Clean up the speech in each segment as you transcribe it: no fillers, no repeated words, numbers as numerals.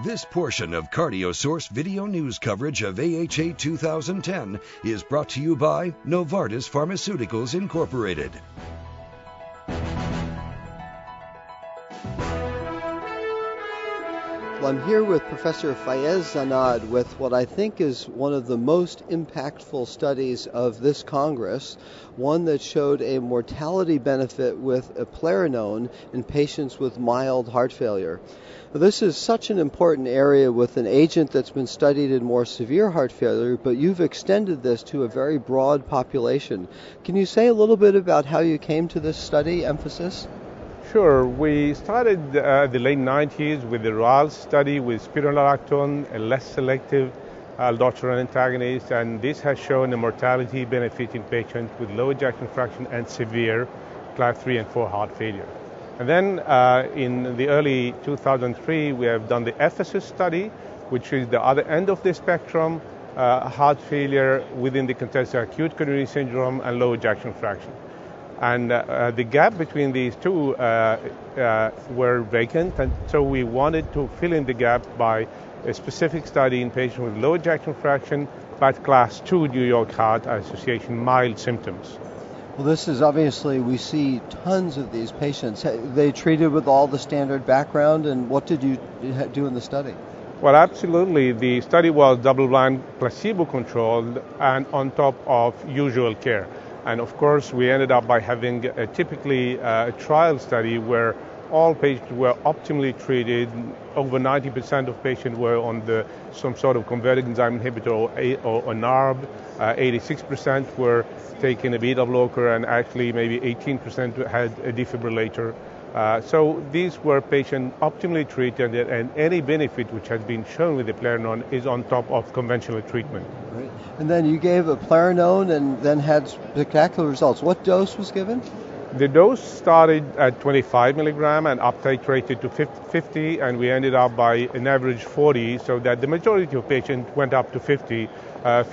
This portion of CardioSource video news coverage of AHA 2010 is brought to you by Novartis Pharmaceuticals Incorporated. I'm here with Professor Faiez Zannad with what I think is one of the most impactful studies of this Congress, one that showed a mortality benefit with Eplerenone in patients with mild heart failure. Now, this is such an important area with an agent that's been studied in more severe heart failure, but you've extended this to a very broad population. Can you say a little bit about how you came to this study emphasis? Sure. We started the late 90s with the RAL study with spironolactone, a less selective aldosterone antagonist, and this has shown a mortality benefit in patients with low ejection fraction and severe class 3 and 4 heart failure. And then in the early 2003, we have done the Ephesus study, which is the other end of the spectrum, heart failure within the context of acute coronary syndrome and low ejection fraction. And the gap between these two were vacant, and so we wanted to fill in the gap by a specific study in patients with low ejection fraction but class 2 New York Heart Association mild symptoms. Well, this is obviously, we see tons of these patients. They treated with all the standard background, and what did you do in the study? Well, absolutely. The study was double-blind, placebo-controlled, and on top of usual care. And of course, we ended up by having typically a trial study where all patients were optimally treated. Over 90% of patients were on some sort of converted enzyme inhibitor or NARB. 86% were taking a beta blocker, and actually maybe 18% had a defibrillator. So these were patients optimally treated, and any benefit which has been shown with Eplerenone is on top of conventional treatment. Great. And then you gave Eplerenone and then had spectacular results. What dose was given? The dose started at 25 milligram and up titrated to 50, and we ended up by an average 40, so that the majority of patients went up to 50.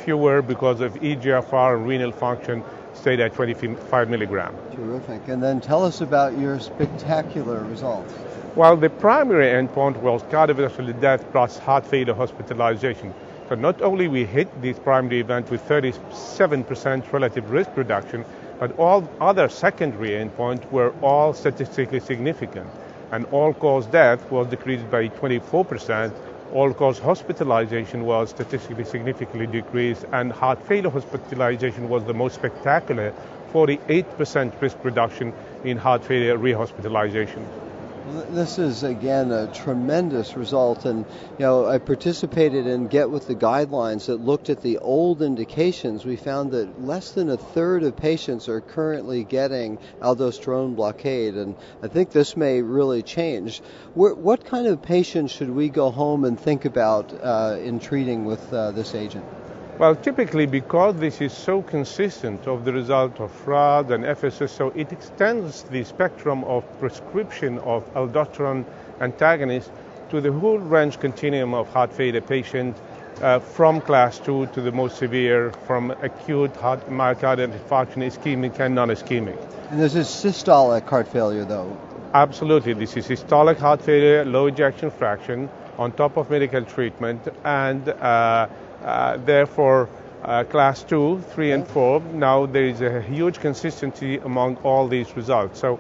Fewer because of EGFR and renal function stayed at 25 milligram. Terrific. And then tell us about your spectacular results. Well, the primary endpoint was cardiovascular death plus heart failure hospitalization. So not only we hit this primary event with 37% relative risk reduction, but all other secondary endpoints were all statistically significant. And all-cause death was decreased by 24%. All-cause hospitalization was statistically significantly decreased, and heart failure hospitalization was the most spectacular, 48% risk reduction in heart failure rehospitalization. This is, again, a tremendous result, and I participated in Get With the Guidelines that looked at the old indications. We found that less than a third of patients are currently getting aldosterone blockade, and I think this may really change. What kind of patients should we go home and think about in treating with this agent? Well, typically, because this is so consistent of the result of FRAD and FSS, so it extends the spectrum of prescription of aldosterone antagonists to the whole range continuum of heart failure patients, from class 2 to the most severe, from acute heart myocardial infarction, ischemic and non-ischemic. And this is systolic heart failure, though? Absolutely. This is systolic heart failure, low ejection fraction, on top of medical treatment, and therefore, class 2, 3, and 4, now there is a huge consistency among all these results. So,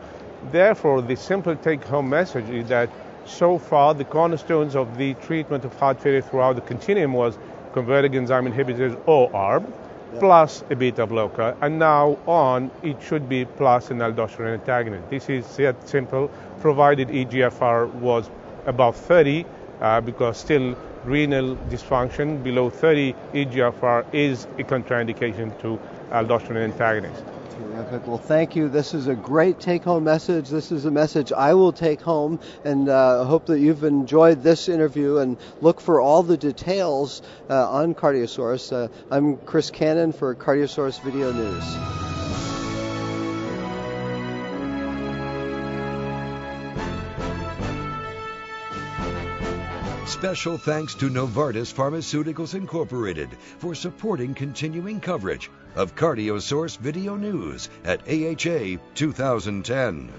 therefore, the simple take-home message is that so far the cornerstones of the treatment of heart failure throughout the continuum was converted enzyme inhibitors or ARB, plus a beta blocker, and now on it should be plus an aldosterone antagonist. This is yet simple, provided EGFR was above 30, because still renal dysfunction below 30 EGFR is a contraindication to aldosterone antagonist. Terrific. Well, thank you. This is a great take-home message. This is a message I will take home, and I hope that you've enjoyed this interview, and look for all the details on CardioSource. I'm Chris Cannon for CardioSource Video News. Special thanks to Novartis Pharmaceuticals Incorporated for supporting continuing coverage of CardioSource Video News at AHA 2010.